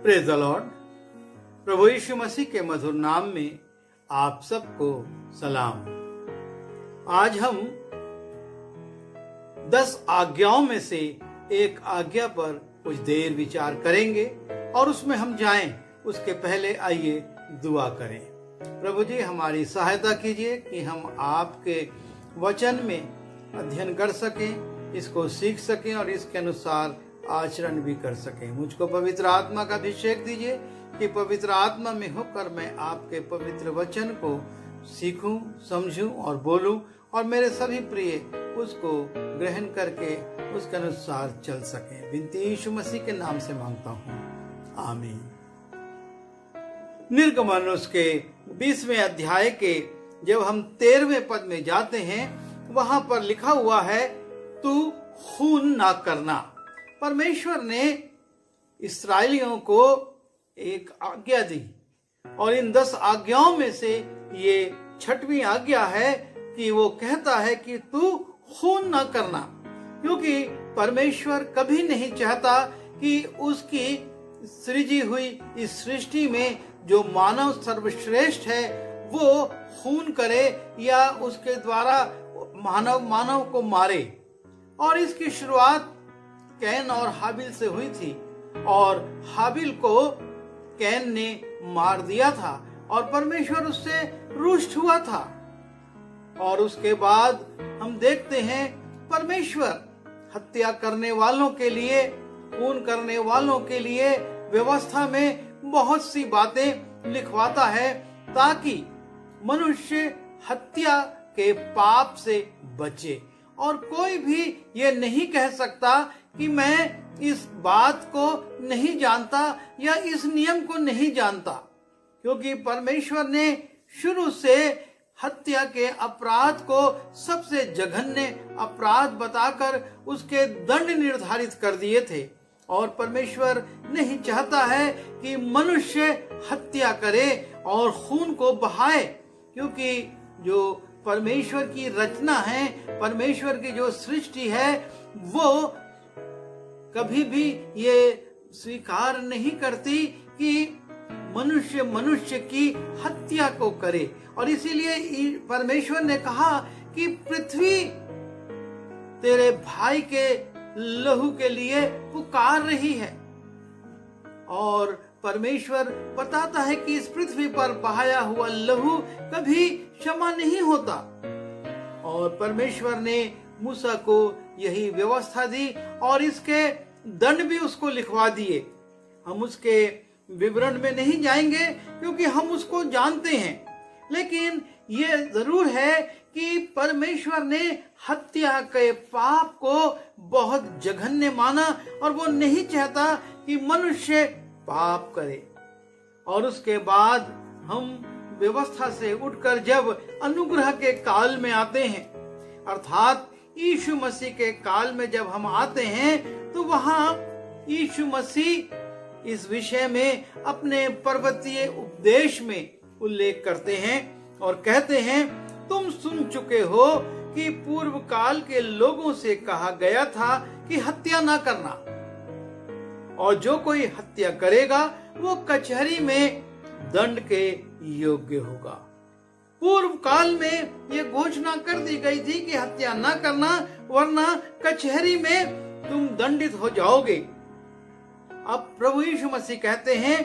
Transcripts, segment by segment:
Praise the Lord. प्रभु यीशु मसीह के मधुर नाम में आप सबको सलाम। आज हम 10 आज्ञाओं में से एक आज्ञा पर कुछ देर विचार करेंगे और उसमें हम जाएं उसके पहले आइए दुआ करें। प्रभु जी हमारी सहायता कीजिए कि हम आपके वचन में अध्ययन कर सकें, इसको सीख सकें और इसके अनुसार आचरण भी कर सकें। मुझको पवित्र आत्मा का अभिषेक दीजिए कि पवित्र आत्मा में होकर मैं आपके पवित्र वचन को सीखूं, समझूं और बोलूं और मेरे सभी प्रिय उसको ग्रहण करके उसके अनुसार चल सकें। विनती यीशु मसीह के नाम से मांगता हूं, आमीन। निर्गमन उसके 20वें अध्याय के जब हम 13वें पद में जाते हैं, वहां पर लिखा हुआ है, तू खून ना करना। परमेश्वर ने इस्राएलियों को एक आज्ञा दी और इन 10 आज्ञाओं में से ये 6वीं आज्ञा है कि वो कहता है कि तू खून ना करना, क्योंकि परमेश्वर कभी नहीं चाहता कि उसकी सृजी हुई इस सृष्टि में जो मानव सर्वश्रेष्ठ है वो खून करे या उसके द्वारा मानव को मारे। और इसकी शुरुआत कैन और हाबिल से हुई थी और हाबिल को कैन ने मार दिया था और परमेश्वर उससे रुष्ट हुआ था। और उसके बाद हम देखते हैं परमेश्वर हत्या करने वालों के लिए, खून करने वालों के लिए व्यवस्था में बहुत सी बातें लिखवाता है ताकि मनुष्य हत्या के पाप से बचे। और कोई भी ये नहीं कह सकता कि मैं इस बात को नहीं जानता या इस नियम को नहीं जानता, क्योंकि परमेश्वर ने शुरू से हत्या के अपराध को सबसे जघन्य अपराध बताकर उसके दंड निर्धारित कर दिए थे। और परमेश्वर नहीं चाहता है कि मनुष्य हत्या करे और खून को बहाए, क्योंकि जो परमेश्वर की रचना है, परमेश्वर की जो सृष्टि है, वो कभी भी ये स्वीकार नहीं करती कि मनुष्य की हत्या को करे। और इसीलिए परमेश्वर ने कहा कि पृथ्वी तेरे भाई के लहू के लिए पुकार रही है। और परमेश्वर बताता है कि इस पृथ्वी पर बहाया हुआ लहू कभी क्षमा नहीं होता। और परमेश्वर ने मूसा को यही व्यवस्था दी और इसके दंड भी उसको लिखवा दिए। हम उसके विवरण में नहीं जाएंगे क्योंकि हम उसको जानते हैं, लेकिन ये जरूर है कि परमेश्वर ने हत्या के पाप को बहुत जघन्य माना और वो नहीं चाहता कि मनुष्य पाप करे। और उसके बाद हम व्यवस्था से उठकर जब अनुग्रह के काल में आते हैं, अर्थात यीशु मसीह के काल में जब हम आते हैं, तो वहां यीशु मसीह इस विषय में अपने पर्वतीय उपदेश में उल्लेख करते हैं और कहते हैं, तुम सुन चुके हो कि पूर्व काल के लोगों से कहा गया था कि हत्या ना करना, और जो कोई हत्या करेगा वो कचहरी में दंड के योग्य होगा। पूर्व काल में ये घोषणा कर दी गई थी कि हत्या न करना, वरना कचहरी में तुम दंडित हो जाओगे। अब प्रभु यीशु मसीह कहते हैं,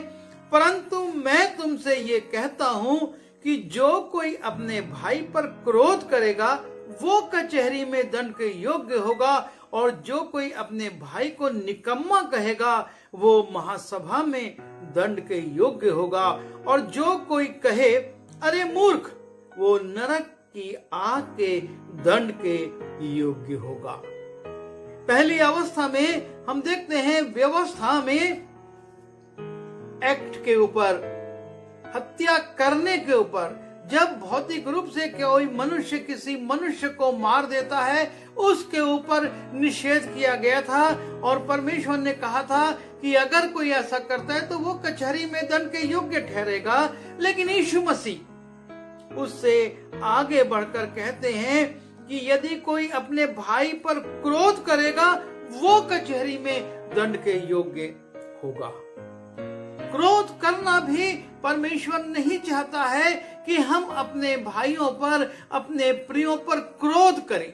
परंतु मैं तुमसे ये कहता हूं कि जो कोई अपने भाई पर क्रोध करेगा वो कचहरी में दंड के योग्य होगा, और जो कोई अपने भाई को निकम्मा कहेगा वो महासभा में दंड के योग्य होगा, और जो कोई कहे अरे मूर्ख, वो नरक की आग के दंड के योग्य होगा। पहली अवस्था में हम देखते हैं व्यवस्था में एक्ट के ऊपर, हत्या करने के ऊपर, जब भौतिक रूप से कोई मनुष्य किसी मनुष्य को मार देता है उसके ऊपर निषेध किया गया था। और परमेश्वर ने कहा था कि अगर कोई ऐसा करता है तो वो कचहरी में दंड के योग्य ठहरेगा। लेकिन यीशु मसीह उससे आगे बढ़कर कहते हैं कि यदि कोई अपने भाई पर क्रोध करेगा वो कचहरी में दंड के योग्य होगा। क्रोध करना भी परमेश्वर नहीं चाहता है कि हम अपने भाइयों पर, अपने प्रियों पर क्रोध करें।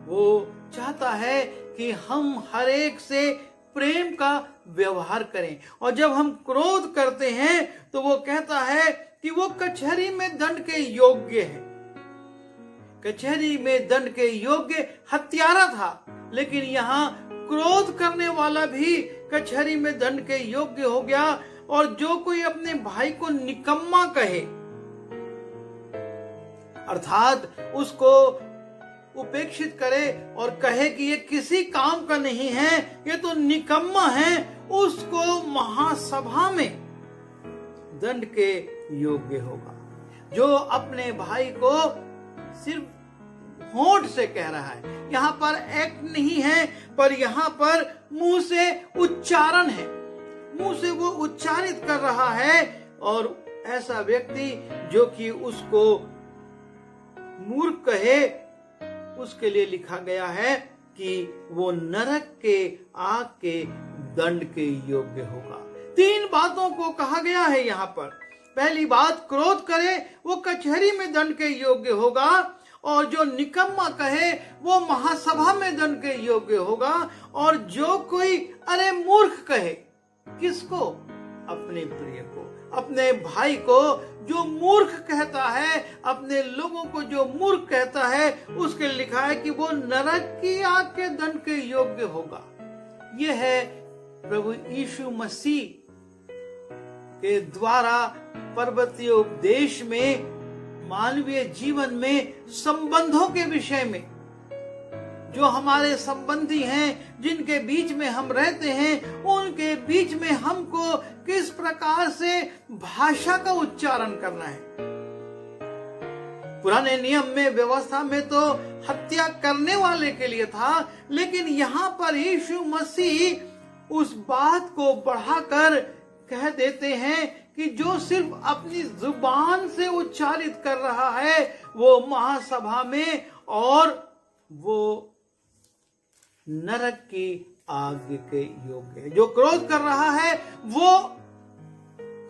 वो चाहता है कि हम हर एक से प्रेम का व्यवहार करें। और जब हम क्रोध करते हैं तो वो कहता है कि वो कचहरी में दंड के योग्य है। कचहरी में दंड के योग्य हत्यारा था, लेकिन यहाँ क्रोध करने वाला भी कचहरी में दंड के योग्य हो गया। और जो कोई अपने भाई को निकम्मा कहे, अर्थात उसको उपेक्षित करे और कहे कि ये किसी काम का नहीं है, ये तो निकम्मा है, उसको महासभा में दंड के योग्य होगा। जो अपने भाई को सिर्फ होंठ से कह रहा है, यहाँ पर एक्ट नहीं है, पर यहाँ पर मुंह से उच्चारण है, मुंह से वो उच्चारित कर रहा है। और ऐसा व्यक्ति जो कि उसको मूर्ख कहे, उसके लिए लिखा गया है कि वो नरक के आग के दंड के योग्य होगा। 3 बातों को कहा गया है यहाँ पर। पहली बात, क्रोध करे वो कचहरी में दंड के योग्य होगा, और जो निकम्मा कहे वो महासभा में दंड के योग्य होगा। और जो कोई अरे मूर्ख कहे, किसको? अपने प्रिय को, अपने भाई को जो मूर्ख कहता है, अपने लोगों को जो मूर्ख कहता है, उसके लिखा है कि वो नरक की आग के दंड के योग्य होगा। यह है प्रभु यीशु मसीह के द्वारा पर्वतीय उपदेश में, मानवीय जीवन में, संबंधों के विषय में, जो हमारे संबंधी हैं, जिनके बीच में हम रहते हैं, उनके बीच में हमको किस प्रकार से भाषा का उच्चारण करना है। पुराने नियम में, व्यवस्था में तो हत्या करने वाले के लिए था, लेकिन यहाँ पर यीशु मसीह उस बात को बढ़ाकर कह देते हैं कि जो सिर्फ अपनी जुबान से उच्चारित कर रहा है वो महासभा में, और वो नरक की आग के योग्य है। जो क्रोध कर रहा है वो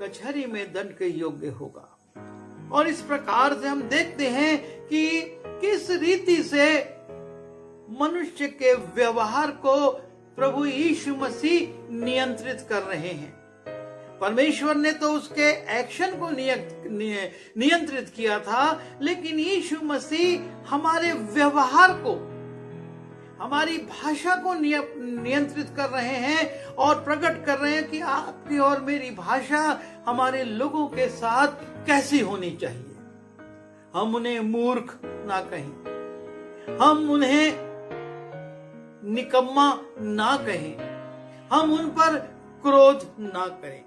कचहरी में दंड के योग्य होगा। और इस प्रकार से हम देखते हैं कि किस रीति से मनुष्य के व्यवहार को प्रभु यीशु मसीह नियंत्रित कर रहे हैं। परमेश्वर ने तो उसके एक्शन को नियंत्रित किया था, लेकिन यीशु मसीह हमारे व्यवहार को, हमारी भाषा को नियंत्रित कर रहे हैं और प्रकट कर रहे हैं कि आपकी और मेरी भाषा हमारे लोगों के साथ कैसी होनी चाहिए। हम उन्हें मूर्ख ना कहें, हम उन्हें निकम्मा ना कहें, हम उन पर क्रोध ना करें।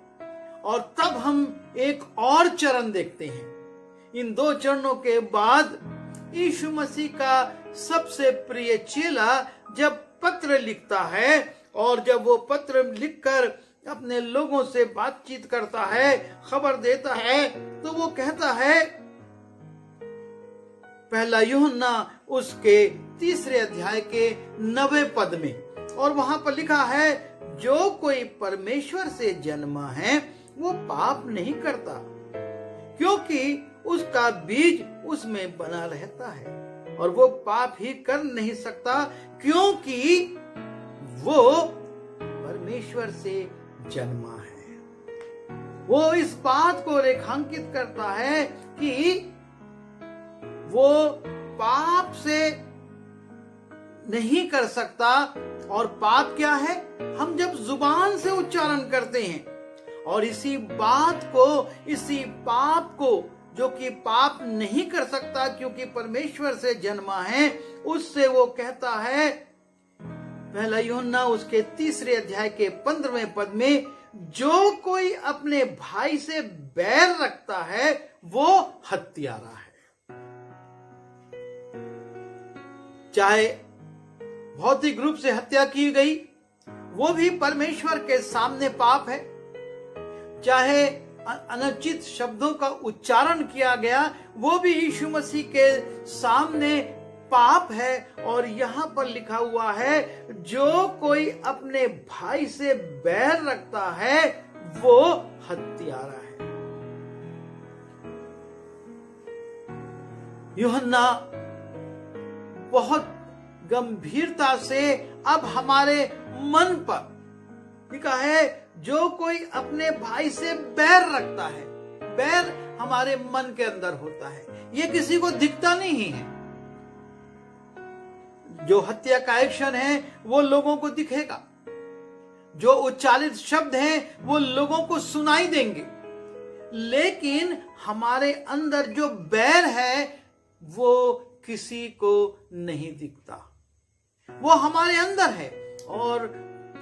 और तब हम एक और चरण देखते हैं। इन 2 चरणों के बाद यीशु मसीह का सबसे प्रिय चेला जब पत्र लिखता है, और जब वो पत्र लिखकर अपने लोगों से बातचीत करता है, खबर देता है, तो वो कहता है, पहला यूहन्ना उसके 3 अध्याय के 9वें पद में, और वहां पर लिखा है, जो कोई परमेश्वर से जन्मा है वो पाप नहीं करता, क्योंकि उसका बीज उसमें बना रहता है, और वो पाप ही कर नहीं सकता क्योंकि वो परमेश्वर से जन्मा है। वो इस बात को रेखांकित करता है कि वो पाप से नहीं कर सकता। और पाप क्या है? हम जब जुबान से उच्चारण करते हैं, और इसी पाप को जो कि पाप नहीं कर सकता क्योंकि परमेश्वर से जन्मा है, उससे वो कहता है, पहला यूहन्ना उसके 3 अध्याय के 15वें पद में, जो कोई अपने भाई से बैर रखता है वो हत्यारा है। चाहे भौतिक रूप से हत्या की गई, वो भी परमेश्वर के सामने पाप है। चाहे अनुचित शब्दों का उच्चारण किया गया, वो भी यीशु मसीह के सामने पाप है। और यहां पर लिखा हुआ है, जो कोई अपने भाई से बैर रखता है वो हत्यारा है। यूहन्ना बहुत गंभीरता से अब हमारे मन पर लिखा है, जो कोई अपने भाई से बैर रखता है। बैर हमारे मन के अंदर होता है, ये किसी को दिखता नहीं है। जो हत्या का एक्शन है वो लोगों को दिखेगा, जो उच्चारित शब्द हैं वो लोगों को सुनाई देंगे, लेकिन हमारे अंदर जो बैर है वो किसी को नहीं दिखता, वो हमारे अंदर है। और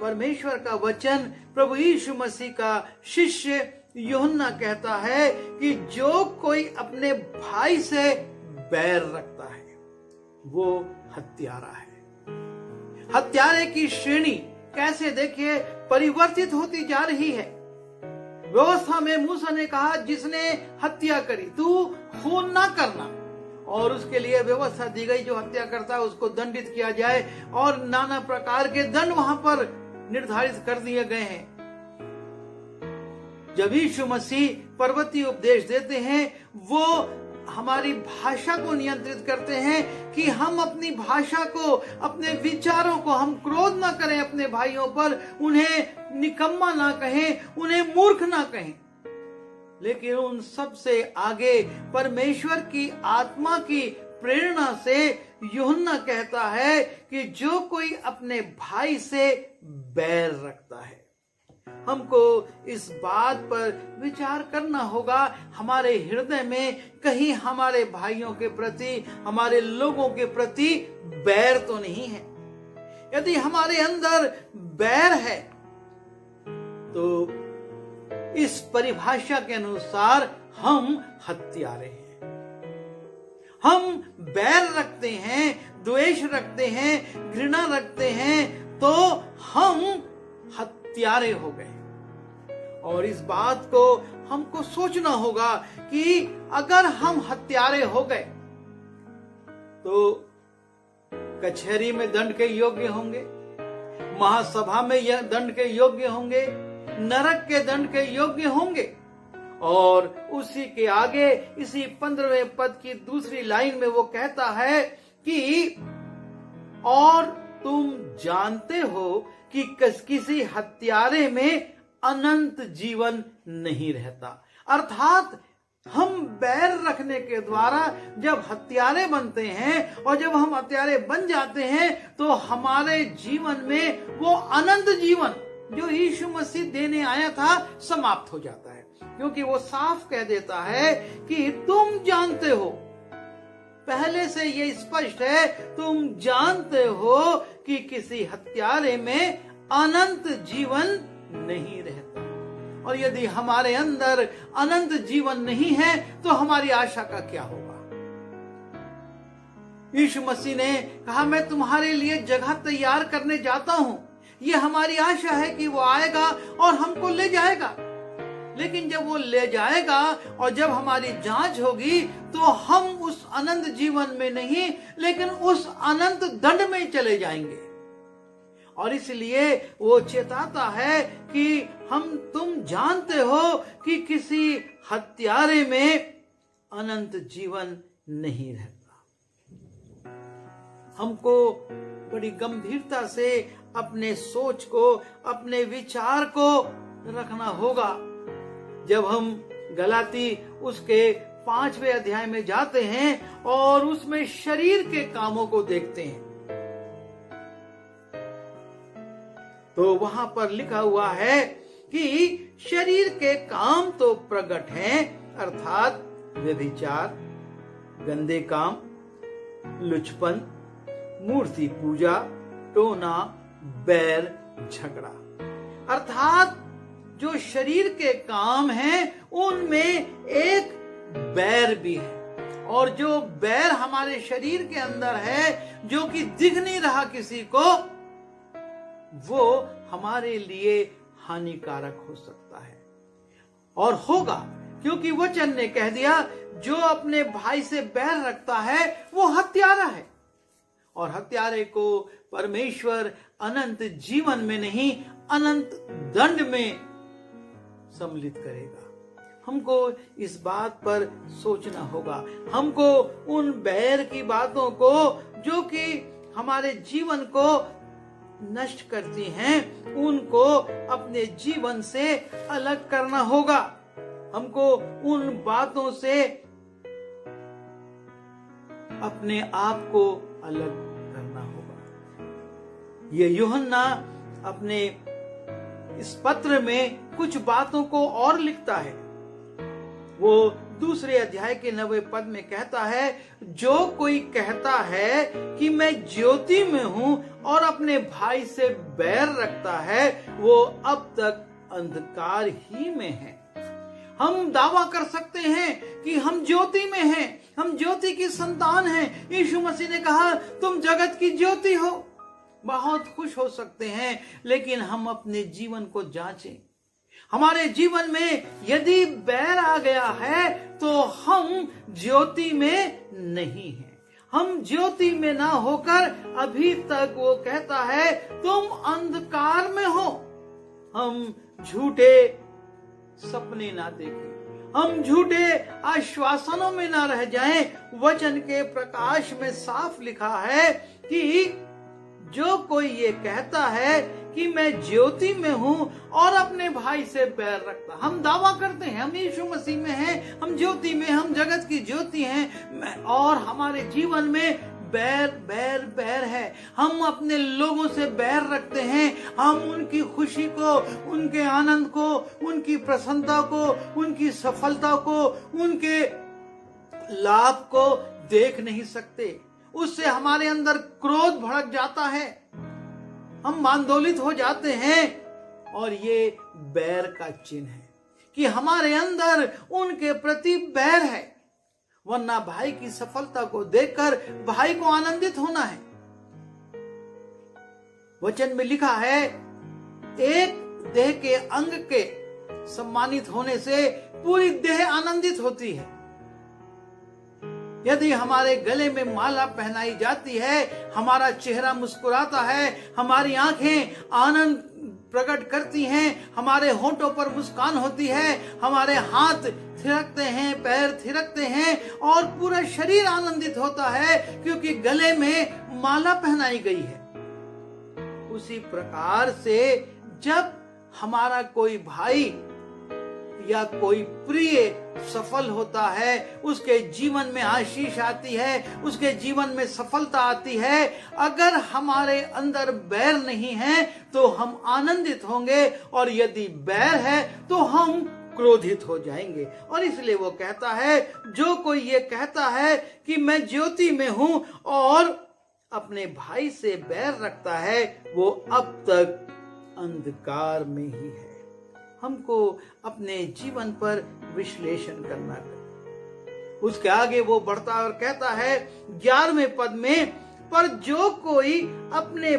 परमेश्वर का वचन, प्रभु यीशु मसीह का शिष्य यूहन्ना कहता है कि जो कोई अपने भाई से बैर रखता है वो हत्यारा है। हत्यारे की श्रेणी कैसे देखिए परिवर्तित होती जा रही है। व्यवस्था में मूसा ने कहा, जिसने हत्या करी तू खून ना करना, और उसके लिए व्यवस्था दी गई, जो हत्या करता है उसको दंडित किया जाए, और नाना प्रकार के दंड वहां पर निर्धारित कर दिए गए हैं। जब यीशु मसीह पर्वतीय उपदेश देते हैं, वो हमारी भाषा को नियंत्रित करते हैं कि हम अपनी भाषा को, अपने विचारों को, हम क्रोध ना करें अपने भाइयों पर, उन्हें निकम्मा ना कहें, उन्हें मूर्ख ना कहें। लेकिन उन सब से आगे परमेश्वर की आत्मा की प्रेरणा से यूहन्ना कहता है कि जो कोई अपने भाई से बैर रखता है। हमको इस बात पर विचार करना होगा, हमारे हृदय में कहीं हमारे भाइयों के प्रति, हमारे लोगों के प्रति बैर तो नहीं है। यदि हमारे अंदर बैर है तो इस परिभाषा के अनुसार हम हत्यारे हैं। हम बैर रखते हैं, द्वेष रखते हैं, घृणा रखते हैं, तो हम हत्यारे हो गए। और इस बात को हमको सोचना होगा कि अगर हम हत्यारे हो गए तो कचहरी में दंड के योग्य होंगे, महासभा में यह दंड के योग्य होंगे, नरक के दंड के योग्य होंगे। और उसी के आगे इसी 15वें पद की दूसरी लाइन में वो कहता है कि और तुम जानते हो कि किसी हत्यारे में अनंत जीवन नहीं रहता। अर्थात हम बैर रखने के द्वारा जब हत्यारे बनते हैं, और जब हम हत्यारे बन जाते हैं, तो हमारे जीवन में वो अनंत जीवन जो यीशु मसीह देने आया था समाप्त हो जाता है। क्योंकि वो साफ कह देता है कि तुम जानते हो, पहले से ये स्पष्ट है, तुम जानते हो कि किसी हत्यारे में अनंत जीवन नहीं रहता। और यदि हमारे अंदर अनंत जीवन नहीं है तो हमारी आशा का क्या होगा। यीशु मसीह ने कहा, मैं तुम्हारे लिए जगह तैयार करने जाता हूं। ये हमारी आशा है कि वो आएगा और हमको ले जाएगा। लेकिन जब वो ले जाएगा और जब हमारी जांच होगी तो हम उस अनंत जीवन में नहीं, लेकिन उस अनंत दंड में चले जाएंगे। और इसलिए वो चेताता है कि तुम जानते हो कि किसी हत्यारे में अनंत जीवन नहीं रहता। हमको बड़ी गंभीरता से अपने सोच को, अपने विचार को रखना होगा। जब हम गलाती उसके 5वें अध्याय में जाते हैं और उसमें शरीर के कामों को देखते हैं, तो वहां पर लिखा हुआ है कि शरीर के काम तो प्रकट हैं, अर्थात व्यभिचार, गंदे काम, लुचपन, मूर्ति पूजा, टोना, बैर, झगड़ा। अर्थात जो शरीर के काम हैं उनमें एक बैर भी है। और जो बैर हमारे शरीर के अंदर है, जो कि दिख नहीं रहा किसी को, वो हमारे लिए हानिकारक हो सकता है और होगा। क्योंकि वचन ने कह दिया, जो अपने भाई से बैर रखता है वो हत्यारा है। और हत्यारे को परमेश्वर अनंत जीवन में नहीं, अनंत दंड में सम्मिलित करेगा। हमको इस बात पर सोचना होगा। हमको उन बैर की बातों को जो कि हमारे जीवन को नष्ट करती हैं, उनको अपने जीवन से अलग करना होगा। हमको उन बातों से अपने आप को अलग करना होगा। ये यूहन्ना अपने इस पत्र में कुछ बातों को और लिखता है। वो दूसरे अध्याय के 9वें पद में कहता है, जो कोई कहता है कि मैं ज्योति में हूं और अपने भाई से बैर रखता है, वो अब तक अंधकार ही में है। हम दावा कर सकते हैं कि हम ज्योति में हैं, हम ज्योति की संतान हैं। यीशु मसीह ने कहा, तुम जगत की ज्योति हो। बहुत खुश हो सकते हैं, लेकिन हम अपने जीवन को जांचें। हमारे जीवन में यदि बैर आ गया है तो हम ज्योति में नहीं हैं। हम ज्योति में ना होकर अभी तक वो कहता है तुम अंधकार में हो। हम झूठे सपने ना देखें, हम झूठे आश्वासनों में ना रह जाएं। वचन के प्रकाश में साफ लिखा है कि जो कोई ये कहता है कि मैं ज्योति में हूं और अपने भाई से बैर रखता, हम दावा करते हैं हम यीशु मसीह में हैं, हम ज्योति में, हम जगत की ज्योति हैं, और हमारे जीवन में बैर बैर बैर है। हम अपने लोगों से बैर रखते हैं। हम उनकी खुशी को, उनके आनंद को, उनकी प्रसन्नता को, उनकी सफलता को, उनके लाभ को देख नहीं सकते। उससे हमारे अंदर क्रोध भड़क जाता है, हम आंदोलित हो जाते हैं, और ये बैर का चिन्ह है कि हमारे अंदर उनके प्रति बैर है। वरना भाई की सफलता को देखकर भाई को आनंदित होना है। वचन में लिखा है, एक देह के अंग के सम्मानित होने से पूरी देह आनंदित होती है। यदि हमारे गले में माला पहनाई जाती है, हमारा चेहरा मुस्कुराता है, हमारी आंखें आनंद प्रकट करती हैं, हमारे होंठों पर मुस्कान होती है, हमारे हाथ थिरकते हैं, पैर थिरकते हैं, और पूरा शरीर आनंदित होता है क्योंकि गले में माला पहनाई गई है। उसी प्रकार से जब हमारा कोई भाई या कोई प्रिय सफल होता है, उसके जीवन में आशीष आती है, उसके जीवन में सफलता आती है, अगर हमारे अंदर बैर नहीं है तो हम आनंदित होंगे, और यदि बैर है तो हम क्रोधित हो जाएंगे। और इसलिए वो कहता है, जो कोई ये कहता है कि मैं ज्योति में हूं और अपने भाई से बैर रखता है, वो अब तक अंधकार में ही है। हमको अपने जीवन पर विश्लेषण करना है। उसके आगे वो बढ़ता और कहता है 11वें पद में, पर जो कोई अपने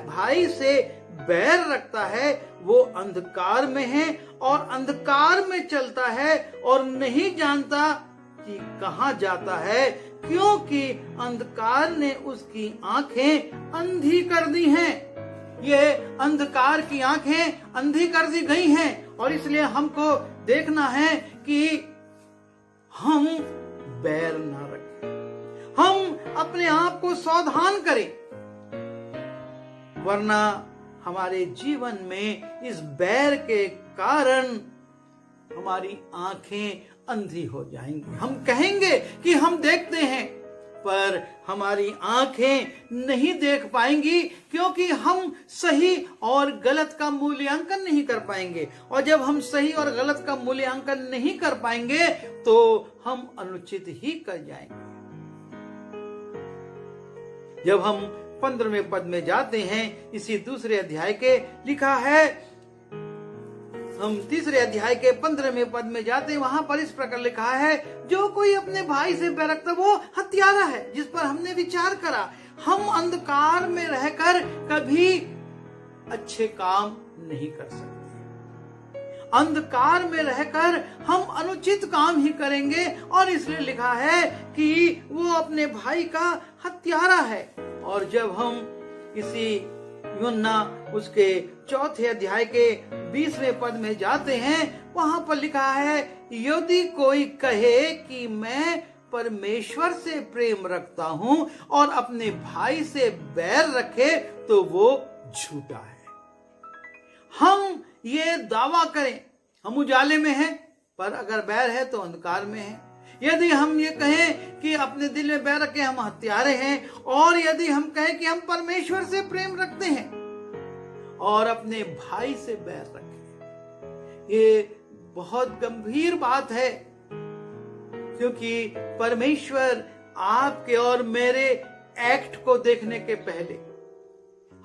भाई से बैर रखता है वो अंधकार में है और अंधकार में चलता है और नहीं जानता कि कहां जाता है, क्योंकि अंधकार ने उसकी आंखें अंधी कर दी हैं। ये अंधकार की आंखें अंधी कर दी गई हैं, और इसलिए हमको देखना है कि हम बैर ना रखें, हम अपने आप को सावधान करें, वरना हमारे जीवन में इस बैर के कारण हमारी आंखें अंधी हो जाएंगी। हम कहेंगे कि हम देखते हैं, पर हमारी आंखें नहीं देख पाएंगी, क्योंकि हम सही और गलत का मूल्यांकन नहीं कर पाएंगे। और जब हम सही और गलत का मूल्यांकन नहीं कर पाएंगे तो हम अनुचित ही कर जाएंगे। जब हम 15वें पद में जाते हैं, इसी दूसरे अध्याय के लिखा है, हम तीसरे अध्याय के 15वें पद में जाते हैं, वहां पर इस प्रकार लिखा है, जो कोई अपने भाई से बैर रखता वो हत्यारा है, जिस पर हमने विचार करा। हम अंधकार में रहकर कभी अच्छे काम नहीं कर सकते। अंधकार में रहकर हम अनुचित काम ही करेंगे, और इसलिए लिखा है कि वो अपने भाई का हत्यारा है। और जब हम इसी यूहन्ना उसके 4 अध्याय के 20वें पद में जाते हैं, वहां पर लिखा है, यदि कोई कहे कि मैं परमेश्वर से प्रेम रखता हूं और अपने भाई से बैर रखे तो वो झूठा है। हम ये दावा करें हम उजाले में हैं, पर अगर बैर है तो अंधकार में है। यदि हम ये कहें कि अपने दिल में बैर रखे हम हत्यारे हैं, और यदि हम कहें कि हम परमेश्वर से प्रेम रखते हैं और अपने भाई से बैर रखें, ये बहुत गंभीर बात है, क्योंकि परमेश्वर आपके और मेरे एक्ट को देखने के पहले,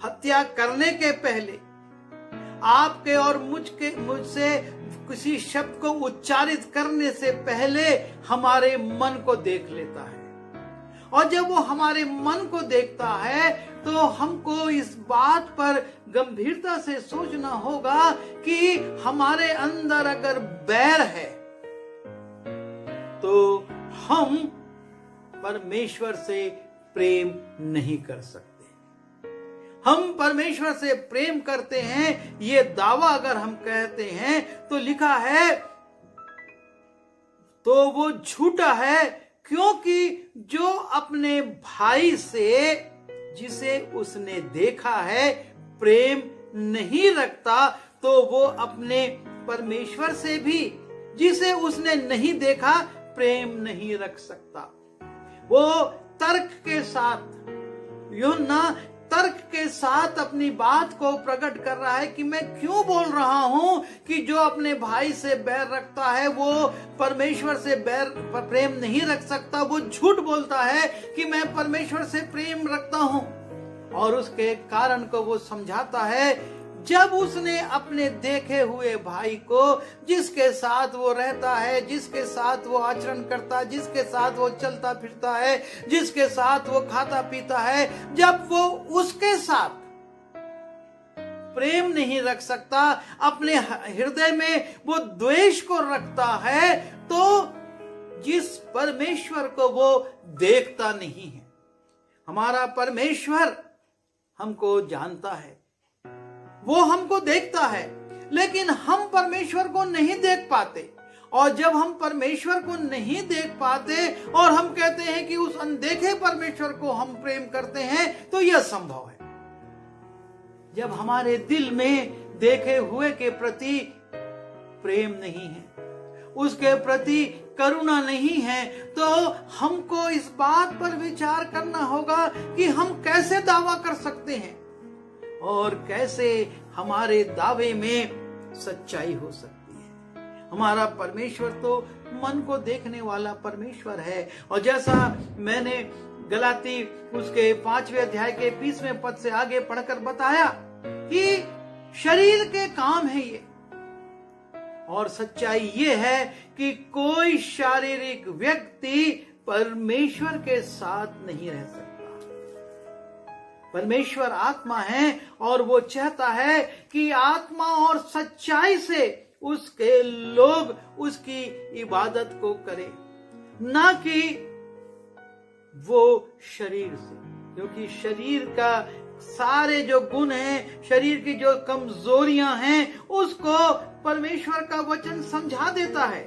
हत्या करने के पहले, आपके और मुझसे किसी शब्द को उच्चारित करने से पहले हमारे मन को देख लेता है। और जब वो हमारे मन को देखता है तो हमको इस बात पर गंभीरता से सोचना होगा कि हमारे अंदर अगर बैर है तो हम परमेश्वर से प्रेम नहीं कर सकते। हम परमेश्वर से प्रेम करते हैं, ये दावा अगर हम कहते हैं तो लिखा है तो वो झूठा है, क्योंकि जो अपने भाई से जिसे उसने देखा है प्रेम नहीं रखता तो वो अपने परमेश्वर से भी जिसे उसने नहीं देखा प्रेम नहीं रख सकता। वो तर्क के साथ यूहन्ना तर्क के साथ अपनी बात को प्रकट कर रहा है कि मैं क्यों बोल रहा हूं कि जो अपने भाई से बैर रखता है वो परमेश्वर से प्रेम नहीं रख सकता। वो झूठ बोलता है कि मैं परमेश्वर से प्रेम रखता हूं, और उसके कारण को वो समझाता है जब उसने अपने देखे हुए भाई को, जिसके साथ वो रहता है, जिसके साथ वो आचरण करता है, जिसके साथ वो चलता फिरता है, जिसके साथ वो खाता पीता है, जब वो उसके साथ प्रेम नहीं रख सकता, अपने हृदय में वो द्वेष को रखता है, तो जिस परमेश्वर को वो देखता नहीं है, हमारा परमेश्वर हमको जानता है, वो हमको देखता है, लेकिन हम परमेश्वर को नहीं देख पाते। और जब हम परमेश्वर को नहीं देख पाते और हम कहते हैं कि उस अनदेखे परमेश्वर को हम प्रेम करते हैं, तो यह संभव है। जब हमारे दिल में देखे हुए के प्रति प्रेम नहीं है, उसके प्रति करुणा नहीं है, तो हमको इस बात पर विचार करना होगा कि हम कैसे दावा कर सकते हैं और कैसे हमारे दावे में सच्चाई हो सकती है। हमारा परमेश्वर तो मन को देखने वाला परमेश्वर है, और जैसा मैंने गलाती उसके 5वें अध्याय के 20वें पद से आगे पढ़कर बताया कि शरीर के काम है ये, और सच्चाई ये है कि कोई शारीरिक व्यक्ति परमेश्वर के साथ नहीं रह सकता। परमेश्वर आत्मा है और वो चाहता है कि आत्मा और सच्चाई से उसके लोग उसकी इबादत को करें, ना कि वो शरीर से, क्योंकि शरीर का सारे जो गुण हैं, शरीर की जो कमजोरियां हैं, उसको परमेश्वर का वचन समझा देता है।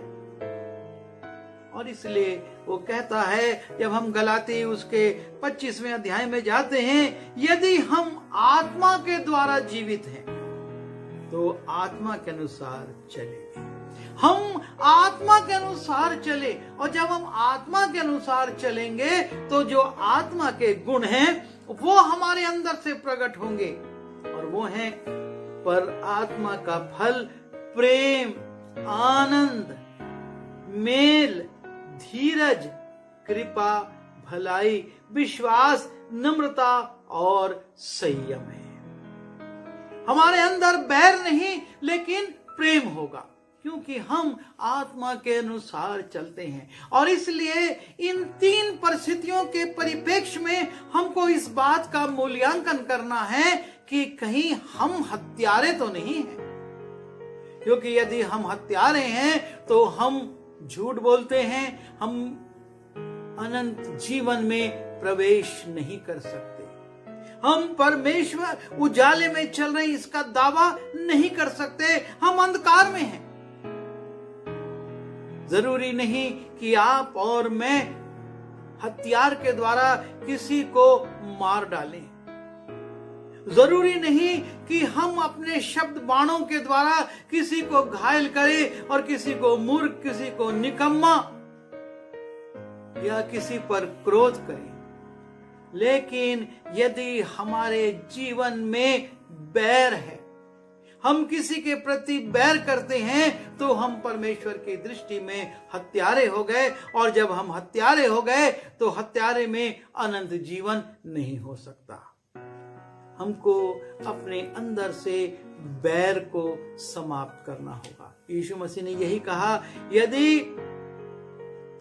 और इसलिए वो कहता है, जब हम गलाती उसके 25वें अध्याय में जाते हैं, यदि हम आत्मा के द्वारा जीवित हैं तो आत्मा के अनुसार चलेंगे। हम आत्मा के अनुसार चले, और जब हम आत्मा के अनुसार चलेंगे तो जो आत्मा के गुण हैं वो हमारे अंदर से प्रकट होंगे, और वो हैं पर आत्मा का फल प्रेम, आनंद, मेल, धीरज, कृपा, भलाई, विश्वास, नम्रता और संयम है। हमारे अंदर बैर नहीं लेकिन प्रेम होगा, क्योंकि हम आत्मा के अनुसार चलते हैं। और इसलिए इन 3 परिस्थितियों के परिप्रेक्ष्य में हमको इस बात का मूल्यांकन करना है कि कहीं हम हत्यारे तो नहीं हैं, क्योंकि यदि हम हत्यारे हैं तो हम झूठ बोलते हैं, हम अनंत जीवन में प्रवेश नहीं कर सकते। हम परमेश्वर उजाले में चल रहे इसका दावा नहीं कर सकते, हम अंधकार में हैं। जरूरी नहीं कि आप और मैं हथियार के द्वारा किसी को मार डालें। जरूरी नहीं कि हम अपने शब्द बाणों के द्वारा किसी को घायल करें और किसी को मूर्ख, किसी को निकम्मा या किसी पर क्रोध करें। लेकिन यदि हमारे जीवन में बैर है, हम किसी के प्रति बैर करते हैं, तो हम परमेश्वर की दृष्टि में हत्यारे हो गए, और जब हम हत्यारे हो गए तो हत्यारे में अनंत जीवन नहीं हो सकता। हमको अपने अंदर से बैर को समाप्त करना होगा। यीशु मसीह ने यही कहा, यदि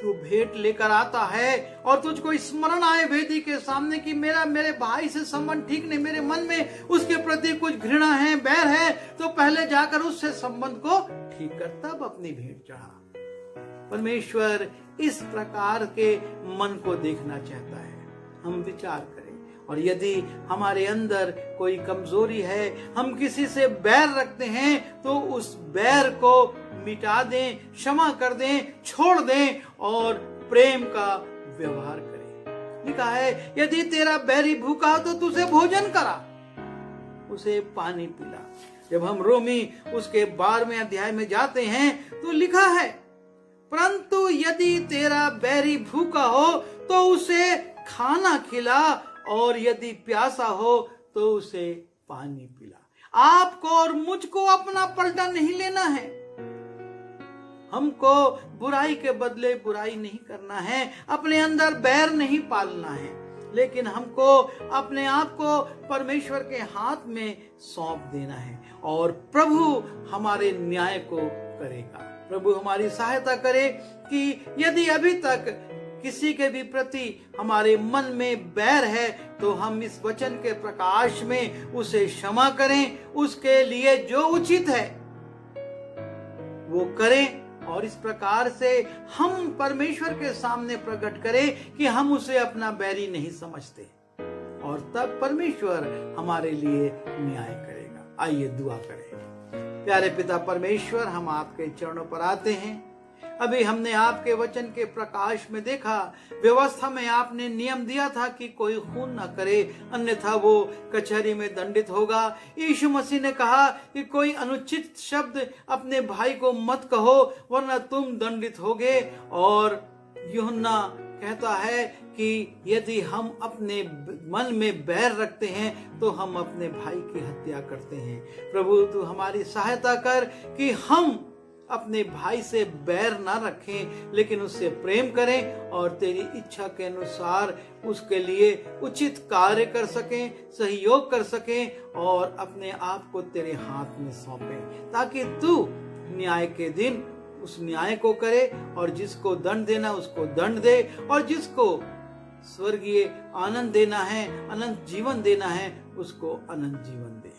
तू भेंट लेकर आता है और तुझको स्मरण आए वेदी के सामने कि मेरे भाई से संबंध ठीक नहीं, मेरे मन में उसके प्रति कुछ घृणा है, बैर है, तो पहले जाकर उससे संबंध को ठीक कर, तब अपनी भेंट चढ़ा। परमेश्वर इस प्रकार के मन को देखना चाहता है। हम विचार करें, और यदि हमारे अंदर कोई कमजोरी है, हम किसी से बैर रखते हैं, तो उस बैर को मिटा दें, क्षमा कर दें, छोड़ दें और प्रेम का व्यवहार करें। लिखा है, यदि तेरा बैरी भूखा हो तो तुझे भोजन करा, उसे पानी पिला। जब हम रोमी उसके 12वें अध्याय में जाते हैं तो लिखा है, परंतु यदि तेरा बैरी भूखा हो तो उसे खाना खिला, और यदि प्यासा हो तो उसे पानी पिला। आपको और मुझको अपना पलटा नहीं लेना है। हमको बुराई के बदले बुराई नहीं करना है, अपने अंदर बैर नहीं पालना है, लेकिन हमको अपने आप को परमेश्वर के हाथ में सौंप देना है, और प्रभु हमारे न्याय को करेगा। प्रभु हमारी सहायता करे कि यदि अभी तक किसी के भी प्रति हमारे मन में बैर है, तो हम इस वचन के प्रकाश में उसे क्षमा करें, उसके लिए जो उचित है वो करें, और इस प्रकार से हम परमेश्वर के सामने प्रकट करें कि हम उसे अपना बैरी नहीं समझते, और तब परमेश्वर हमारे लिए न्याय करेगा। आइए दुआ करें। प्यारे पिता परमेश्वर, हम आपके चरणों पर आते हैं। अभी हमने आपके वचन के प्रकाश में देखा, व्यवस्था में आपने नियम दिया था कि कोई खून न करे, अन्यथा वो कचहरी में दंडित होगा। यीशु मसीह ने कहा कि कोई अनुचित शब्द अपने भाई को मत कहो, वरना तुम दंडित होगे। और यूहन्ना कहता है कि यदि हम अपने मन में बैर रखते हैं तो हम अपने भाई की हत्या करते हैं। प्रभु तू हमारी सहायता कर कि हम अपने भाई से बैर ना रखें, लेकिन उससे प्रेम करें और तेरी इच्छा के अनुसार उसके लिए उचित कार्य कर सकें, सहयोग कर सकें, और अपने आप को तेरे हाथ में सौंपें, ताकि तू न्याय के दिन उस न्याय को करे, और जिसको दंड देना उसको दंड दे, और जिसको स्वर्गीय आनंद देना है, अनंत जीवन देना है, उसको अनंत जीवन दे।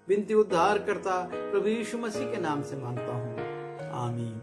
विनती उद्धार करता प्रभु यीशु मसीह के नाम से मांगता हूँ, आमीन।